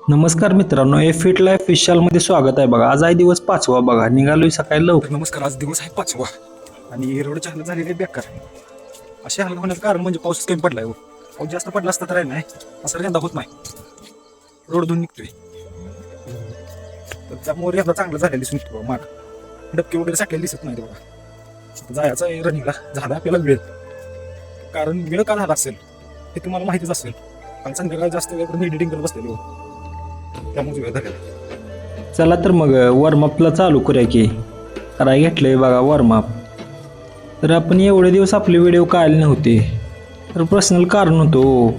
नमस्कार मित्रांनो, ए fit life विशालमध्ये स्वागत आहे बघा. आज आहे दिवस 5वा बघा. निघालोय सकाळी लवकर. नमस्कार. आज दिवस आहे 5वा आणि रोडच्या हालत झालेले बेकार. असे हाल होण्याचं कारण म्हणजे पाऊस कमी पडलाय. हो, पाऊस जास्त पडला असता तर नाही असं यंदा होत नाही. रोड धुवून निघतोय तर त्यामुळे यंदा चांगलं झालेलं दिसून निघतो. माग डबके वगैरे साठलेले दिसत नाही बघा. जायचं आहे रनिंगला. झाला आपल्याला वेळ. कारण वेळ का झाला असेल हे तुम्हाला माहितीच असेल. कारण संध्याकाळी जास्त वेळ एडिटिंग करत बसलेलो त्यामुळे वेळ झालेला. चला तर मग वॉर्मअपला चालू करूया की. कराय घेतलंय बघा वॉर्मअप. तर आपण एवढे दिवस आपले व्हिडिओ काढले नव्हते. तर पर्सनल कारण होतो.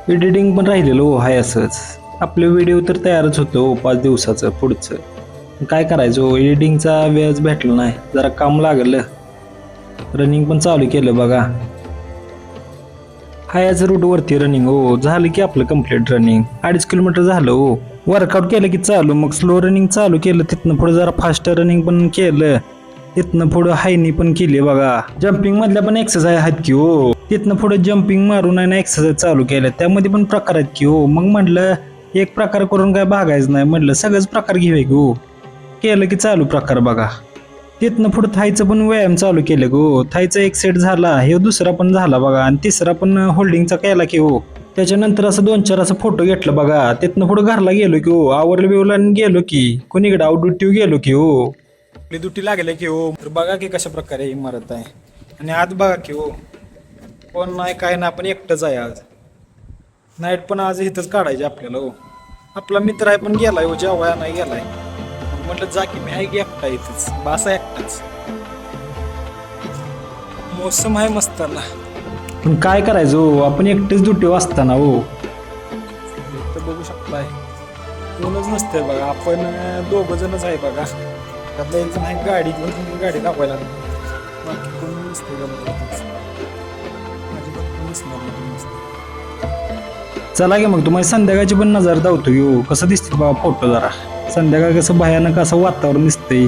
एडिटिंग पण राहिलेलं हो. हाय असंच आपले व्हिडिओ तर तयारच होतो 5 दिवसाचं पुढचं. काय करायचं, एडिटिंगचा वेळच भेटला नाही. जरा काम लागलं. रनिंग पण चालू केलं बघा. हायाच रूटवरती रनिंग हो. झालं की आपलं कम्प्लीट रनिंग. 2.5 किलोमीटर झालं हो. वर्कआउट केलं की चालू, मग स्लो रनिंग चालू केलं. तिथनं पुढे जरा फास्ट रनिंग पण केलं. तिथनं पुढं हायनी पण केली बघा. जम्पिंग मधल्या पण एक्सरसाइज आहेत की हो. तिथनं पुढे जम्पिंग मारून आहे ना एक्सरसाइज चालू केल्या. त्यामध्ये पण प्रकार आहेत की हो. मग म्हटलं एक प्रकार करून काय भागायचं नाही. म्हटलं सगळंच प्रकार घेऊया की हो. केलं की चालू प्रकार बघा. तिथनं पुढं थायचं पण व्यायाम चालू केलं गो. थायचा एक सेट झाला, हे दुसरा पण झाला बघा. आणि तिसरा पण होल्डिंगचा केला की हो. त्याच्यानंतर असं 2-4 असं फोटो घेतलं बघा. तिथनं पुढं घरला गेलो की हो. आवरलं बिवलं आणि गेलो की कोणीकडे आउटड्युटी गेलो की हो. आपली दुटी लागले की हो. तर बघा की कशा प्रकारे इमारत आहे. आणि आज बघा की हो, कोण नाही काय ना, आपण एकटंच आहे आज. नाईट पण आज इथंच काढायचे आपल्याला हो. आपला मित्र आहे पण गेलाय हो, जेवाया नाही गेलाय. म्हटलं जा की मी आहे की एकटा इथंच. बासा एकटाच. मोसम आहे मस्त आला. पण काय करायचं हो, आपण एकटेच ड्युटी वाचताना हो. तर बघू शकताय कोणच नसतंय बघा. आपण 2 जणच आहे बघा. त्यातला एक जण आहे गाडी घेऊन गाडी दाखवायला. बाकी कोण नसते चला की मग तुम्हाला संध्याकाळची पण नजर धावतो की हो. कसं दिसते बाबा फोटो जरा. संध्याकाळ कसं भयानक असं वातावरण दिसतंय.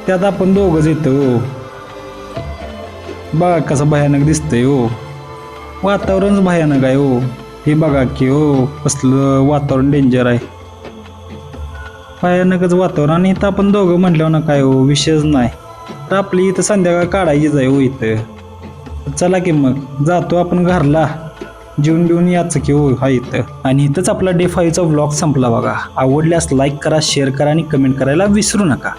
त्यात आपण दोघंच येतो हो. बघा कसं भयानक दिसतंय हो. वातावरणच भयानक आहे हो. हे बघा की हो, कसलं वातावरण डेंजर आहे. भयानकच वातावरण. आणि इथं आपण दोघं म्हटल्यावर ना काय हो, विषयच नाही. तर आपली इथं संध्याकाळ काढायचीच आहे हो इथं. चला की मग जातो आपण घरला. जेवून बिवून याचं की हो हा इथं. आणि इथंच आपला डे 5चा व्लॉग संपला बघा. आवडल्यास लाईक करा, शेअर करा आणि कमेंट करायला विसरू नका.